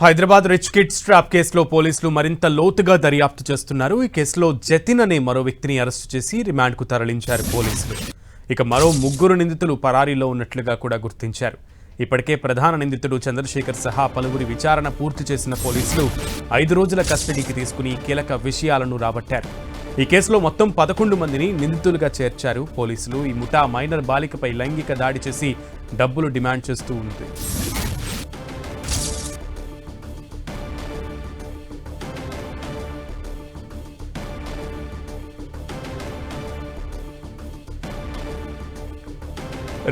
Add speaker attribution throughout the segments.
Speaker 1: Hyderabad rich kids trap కేసులో పోలీసులు మరింత లోతుగా దర్యాప్తు చేస్తున్నారు. ఈ కేసులో జతిన్ అనే మరో వ్యక్తిని అరెస్టు చేసి రిమాండ్కు తరలించారు పోలీసులు. ఇక మరో ముగ్గురు నిందితులు పరారీలో ఉన్నట్లుగా కూడా గుర్తించారు. ఇప్పటికే ప్రధాన నిందితుడు చంద్రశేఖర్ సహా పలువురి విచారణ పూర్తి చేసిన పోలీసులు 5 రోజుల కస్టడీకి తీసుకుని కీలక విషయాలను రాబట్టారు. ఈ కేసులో మొత్తం 11 మందిని నిందితులుగా చేర్చారు పోలీసులు. ఈ ముఠా మైనర్ బాలికపై లైంగిక దాడి చేసి డబ్బులు డిమాండ్ చేస్తూ ఉంది.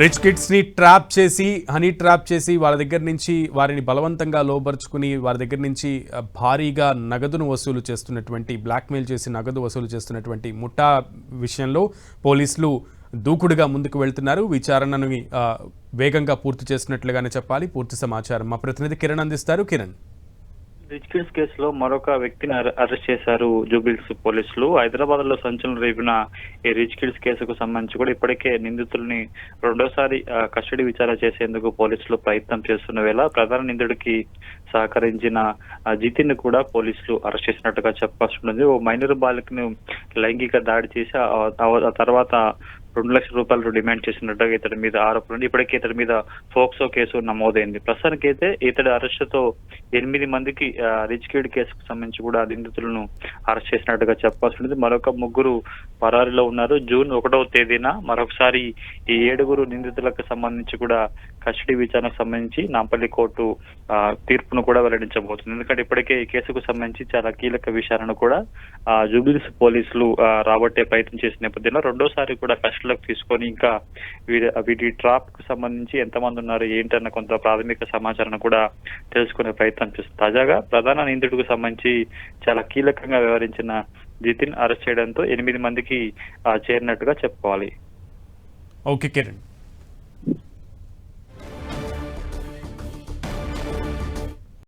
Speaker 1: రిచ్ కిడ్స్ ని ట్రాప్ చేసి హనీ ట్రాప్ చేసి వాళ్ళ దగ్గర నుంచి వారిని బలవంతంగా లోబర్చుకుని వారి దగ్గర నుంచి భారీగా నగదును వసూలు చేస్తున్నటువంటి బ్లాక్మెయిల్ చేసి నగదు వసూలు చేస్తున్నటువంటి ముఠా విషయంలో పోలీసులు దూకుడుగా ముందుకు వెళ్తున్నారు. విచారణను వేగంగా పూర్తి చేసినట్లుగానే చెప్పాలి. పూర్తి సమాచారం మా ప్రతినిధి కిరణ్ అందిస్తారు. కిరణ్,
Speaker 2: రిచ్ కిడ్స్ కేసులో మరొక వ్యక్తిని అరెస్ట్ చేశారు జూబ్లీహిల్స్ పోలీసులు. హైదరాబాద్ లో సంచలనం రేపిన ఈ రిచ్ కిడ్స్ కేసుకు సంబంధించి కూడా ఇప్పటికే నిందితుల్ని రెండోసారి కస్టడీ విచారణ చేసేందుకు పోలీసులు ప్రయత్నం చేస్తున్న వేళ ప్రధాన నిందితుడికి సహకరించిన జితిన్ కూడా పోలీసులు అరెస్ట్ చేసినట్టుగా చెప్పాల్సి ఉంటుంది. ఓ మైనర్ బాలికను లైంగిక దాడి చేసి ఆ తర్వాత 2 లక్షల రూపాయలు డిమాండ్ చేసినట్టుగా ఇతడి మీద ఆరోపణలు. ఇప్పటికే ఇతడి మీద ఫోక్సో కేసు నమోదైంది. ప్రస్తుతానికైతే ఇతడి అరెస్టుతో 8 మందికి రిచ్ కిడ్ కేసుకు సంబంధించి కూడా నిందితులను అరెస్ట్ చేసినట్టుగా చెప్పాల్సి ఉంటుంది. మరొక ముగ్గురు పరారీలో ఉన్నారు. జూన్ 1వ తేదీన మరొకసారి ఈ 7 నిందితులకు సంబంధించి కూడా కస్టడీ విచారణకు సంబంధించి నాంపల్లి కోర్టు తీర్పును కూడా వెల్లడించబోతుంది. ఎందుకంటే ఇప్పటికే ఈ కేసుకు సంబంధించి చాలా కీలక విషయాలను కూడా జూబ్లీహిల్స్ పోలీసులు రాబట్టే ప్రయత్నం చేసిన నేపథ్యంలో రెండోసారి కూడా కస్టడీలోకి తీసుకొని ఇంకా వీటి ట్రాప్ కు సంబంధించి ఎంతమంది ఉన్నారు ఏంటన్న కొంత ప్రాథమిక సమాచారాన్ని కూడా తెలుసుకునే ప్రయత్నం చేస్తుంది. తాజాగా ప్రధాన నిందితుడికి సంబంధించి చాలా కీలకంగా వ్యవహరించిన జితిన్ అరెస్ట్ చేయడంతో 8 మందికి చేరినట్టుగా చెప్పుకోవాలి.
Speaker 1: ఓకే కిరణ్.